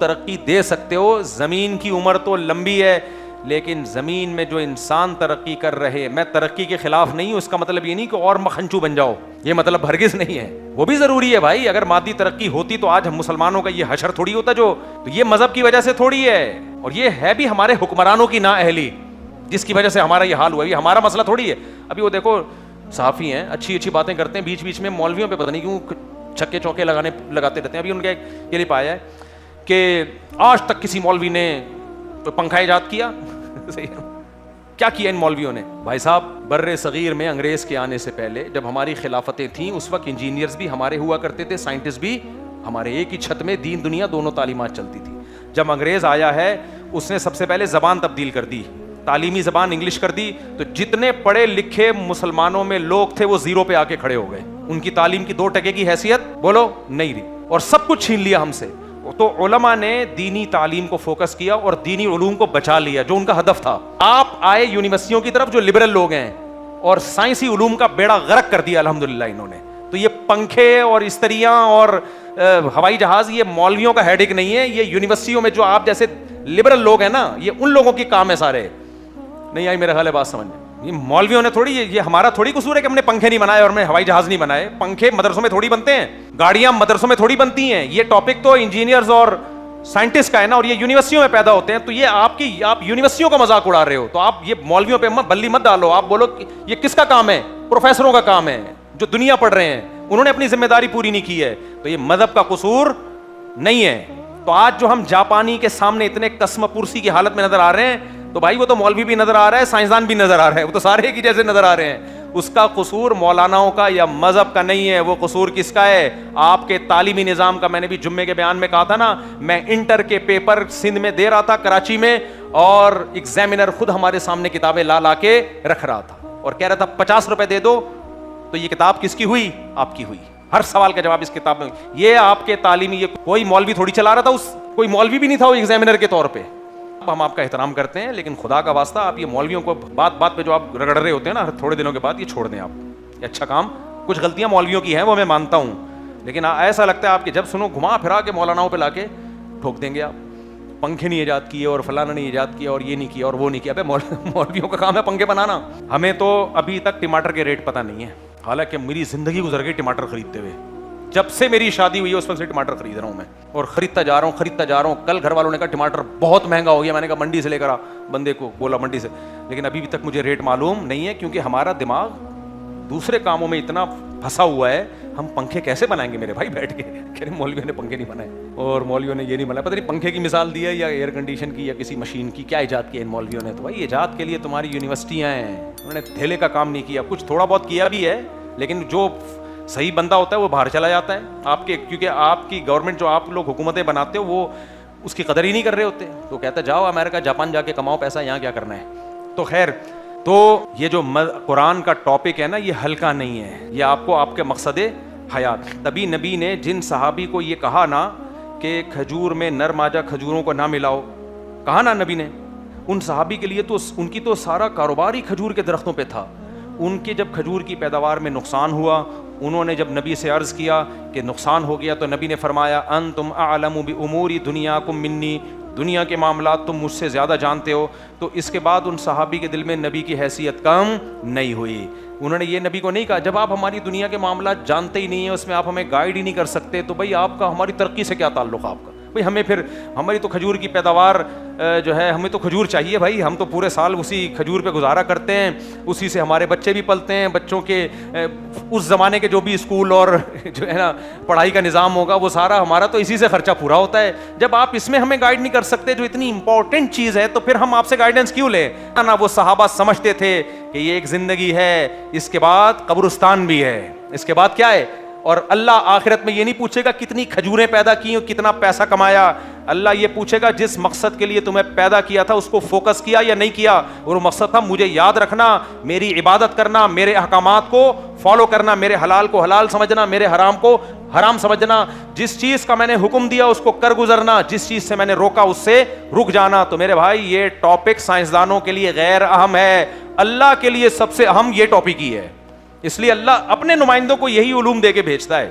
ترقی دے سکتے ہو. زمین کی عمر تو لمبی ہے لیکن زمین میں جو انسان ترقی کر رہے, میں ترقی کے خلاف نہیں ہوں, اس کا مطلب یہ نہیں کہ اور مکھنچو بن جاؤ, یہ مطلب ہرگز نہیں ہے. وہ بھی ضروری ہے بھائی, اگر مادی ترقی ہوتی تو آج ہم مسلمانوں کا یہ حشر تھوڑی ہوتا. جو تو یہ مذہب کی وجہ سے تھوڑی ہے, اور یہ ہے بھی ہمارے حکمرانوں کی نااہلی جس کی وجہ سے ہمارا یہ حال ہوا. یہ ہمارا مسئلہ تھوڑی ہے. ابھی وہ دیکھو صحافی ہیں, اچھی اچھی باتیں کرتے ہیں, بیچ بیچ میں مولویوں پہ پتہ نہیں کیوں چھکے چوکے لگاتے رہتے ہیں. ابھی ان کا یہ نہیں پایا ہے کہ آج تک کسی مولوی نے پنکھا ایجاد کیا. کیا کیا ان مولویوں نے؟ بھائی صاحب, بر صغیر میں انگریز کے آنے سے پہلے جب ہماری خلافتیں تھیں اس وقت انجینئرز بھی ہمارے ہوا کرتے تھے, سائنٹسٹ بھی ہمارے. ایک ہی چھت میں دین دنیا دونوں تعلیمات چلتی تھی. جب انگریز آیا ہے اس نے سب سے پہلے زبان تبدیل کر دی, تعلیمی زبان انگلش کر دی, تو جتنے پڑھے لکھے مسلمانوں میں لوگ تھے وہ زیرو پہ آ کے کھڑے ہو گئے. ان کی تعلیم کی 2% کی حیثیت بولو نہیں رہی, اور سب کچھ چھین لیا ہم سے. تو علماء نے دینی تعلیم کو فوکس کیا اور دینی علوم کو بچا لیا جو ان کا ہدف تھا. آپ آئے یونیورسٹیوں کی طرف جو لبرل لوگ ہیں اور سائنسی علوم کا بیڑا غرق کر دیا الحمدللہ انہوں نے. تو یہ پنکھے اور استریاں اور ہوائی جہاز یہ مولویوں کا ہیڈک نہیں ہے, یہ یونیورسٹیوں میں جو آپ جیسے لبرل لوگ ہیں نا, یہ ان لوگوں کی کام ہے سارے. نہیں آئی میرا خیال ہے بات سمجھ میں؟ یہ مولویوں نے تھوڑی, یہ ہمارا تھوڑی قصور ہے کہ ہم نے پنکھے نہیں بنائے اور ہم نے ہوائی جہاز نہیں بنائے. پنکھے مدرسوں میں تھوڑی بنتے ہیں, گاڑیاں مدرسوں میں تھوڑی بنتی ہیں. یہ ٹاپک تو انجینئرز اور سائنٹسٹ کا ہے نا, اور یہ یونیورسٹیوں میں پیدا ہوتے ہیں. تو یہ آپ یونیورسٹیوں کا مذاق اڑا رہے ہو, تو آپ یہ مولویوں پہ بلی مت ڈالو. آپ بولو یہ کس کا کام ہے؟ پروفیسروں کا کام ہے جو دنیا پڑھ رہے ہیں, انہوں نے اپنی ذمہ داری پوری نہیں کی ہے. تو یہ مذہب کا قصور نہیں ہے. تو آج جو ہم جاپانی کے سامنے اتنے قسم پرسی کی حالت میں نظر آ رہے ہیں, تو بھائی وہ تو مولوی بھی نظر آ رہا ہے, سائنسدان بھی نظر آ رہا ہے, وہ تو سارے ایک ہی جیسے نظر آ رہے ہیں. اس کا قصور مولاناؤں کا یا مذہب کا نہیں ہے, وہ قصور کس کا ہے؟ آپ کے تعلیمی نظام کا. میں نے بھی جمعے کے بیان میں کہا تھا نا, میں انٹر کے پیپر سندھ میں دے رہا تھا کراچی میں, اور ایگزامینر خود ہمارے سامنے کتابیں لا کے رکھ رہا تھا اور کہہ رہا تھا 50 روپے دے دو. تو یہ کتاب کس کی ہوئی؟ آپ کی ہوئی. ہر سوال کا جواب اس کتاب میں. یہ آپ کے تعلیمی, یہ کوئی مولوی تھوڑی چلا رہا تھا, کوئی مولوی بھی نہیں تھا وہ ایگزامینر کے طور پہ. ہم آپ کا احترام کرتے ہیں, لیکن خدا کا واسطہ آپ یہ مولویوں کو بات بات پہ جو آپ رگڑ رہے ہوتے ہیں نا تھوڑے دنوں کے بعد, یہ چھوڑ دیں آپ. یہ اچھا کام, کچھ غلطیاں مولویوں کی ہیں وہ میں مانتا ہوں, لیکن ایسا لگتا ہے آپ کہ جب سنو گھما پھرا کے مولاناؤں پہ لا کے ٹھوک دیں گے آپ. پنکھے نہیں ایجاد کیے اور فلانا نہیں ایجاد کیا اور یہ نہیں کیا اور وہ نہیں کیا. مولویوں کا کام ہے پنکھے بنانا. ہمیں تو ابھی تک ٹماٹر کے ریٹ پتہ نہیں ہے, حالانکہ میری زندگی گزر گئی ٹماٹر خریدتے ہوئے. جب سے میری شادی ہوئی ہے اس وقت سے ٹماٹر خرید رہا ہوں میں, اور خریدتا جا رہا ہوں. کل گھر والوں نے کہا ٹماٹر بہت مہنگا ہو گیا. میں نے کہا منڈی سے لے کر آ, بندے کو بولا منڈی سے, لیکن ابھی بھی تک مجھے ریٹ معلوم نہیں ہے, کیونکہ ہمارا دماغ دوسرے کاموں میں اتنا پھنسا ہوا ہے. ہم پنکھے کیسے بنائیں گے میرے بھائی بیٹھ کے؟ کہہ رہے مولویوں نے پنکھے نہیں بنائے اور مولویوں نے یہ نہیں بنایا. پتہ نہیں پنکھے کی مثال دی ہے یا ایئر کنڈیشن کی یا کسی مشین کی, کیا ایجاد کیا ان مولویوں نے؟ تو بھائی ایجاد کے لیے تمہاری یونیورسٹیاں ہیں, انہوں نے دھیلے کا کام نہیں کیا. کچھ تھوڑا بہت کیا بھی ہے, لیکن جو صحیح بندہ ہوتا ہے وہ باہر چلا جاتا ہے آپ کے, کیونکہ آپ کی گورنمنٹ جو آپ لوگ حکومتیں بناتے ہو وہ اس کی قدر ہی نہیں کر رہے ہوتے. تو کہتا ہے جاؤ امریکہ جاپان جا کے کماؤ پیسہ, یہاں کیا کرنا ہے. تو خیر, تو یہ جو قرآن کا ٹاپک ہے نا یہ ہلکا نہیں ہے, یہ آپ کو آپ کے مقصد حیات. تبھی نبی نے جن صحابی کو یہ کہا نا کہ کھجور میں نر ماجا کھجوروں کو نہ ملاؤ, کہا نا نبی نے, ان صحابی کے لیے تو ان کی تو سارا کاروبار ہی کھجور کے درختوں پہ تھا. ان کے جب کھجور کی پیداوار میں نقصان ہوا, انہوں نے جب نبی سے عرض کیا کہ نقصان ہو گیا, تو نبی نے فرمایا انتم اعلم بامور دنیاکم منی, دنیا کے معاملات تم مجھ سے زیادہ جانتے ہو. تو اس کے بعد ان صحابی کے دل میں نبی کی حیثیت کم نہیں ہوئی. انہوں نے یہ نبی کو نہیں کہا جب آپ ہماری دنیا کے معاملات جانتے ہی نہیں ہیں, اس میں آپ ہمیں گائیڈ ہی نہیں کر سکتے, تو بھائی آپ کا ہماری ترقی سے کیا تعلق ہے آپ کا؟ بھائی ہمیں پھر ہماری تو کھجور کی پیداوار جو ہے, ہمیں تو کھجور چاہیے بھائی, ہم تو پورے سال اسی کھجور پہ گزارا کرتے ہیں, اسی سے ہمارے بچے بھی پلتے ہیں. بچوں کے اس زمانے کے جو بھی اسکول اور جو ہے نا پڑھائی کا نظام ہوگا وہ سارا ہمارا تو اسی سے خرچہ پورا ہوتا ہے. جب آپ اس میں ہمیں گائیڈ نہیں کر سکتے جو اتنی امپورٹنٹ چیز ہے, تو پھر ہم آپ سے گائیڈنس کیوں لیں نا. وہ صحابہ سمجھتے تھے کہ یہ ایک زندگی ہے, اس کے بعد قبرستان بھی ہے, اس کے بعد کیا ہے, اور اللہ آخرت میں یہ نہیں پوچھے گا کتنی کھجوریں پیدا کی اور کتنا پیسہ کمایا. اللہ یہ پوچھے گا جس مقصد کے لیے تمہیں پیدا کیا تھا اس کو فوکس کیا یا نہیں کیا. اور وہ مقصد تھا مجھے یاد رکھنا, میری عبادت کرنا, میرے احکامات کو فالو کرنا, میرے حلال کو حلال سمجھنا, میرے حرام کو حرام سمجھنا, جس چیز کا میں نے حکم دیا اس کو کر گزرنا, جس چیز سے میں نے روکا اس سے رک جانا. تو میرے بھائی یہ ٹاپک سائنسدانوں کے لیے غیر اہم ہے, اللہ کے لیے سب سے اہم یہ ٹاپک ہی ہے. اس لیے اللہ اپنے نمائندوں کو یہی علوم دے کے بھیجتا ہے.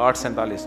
8:47।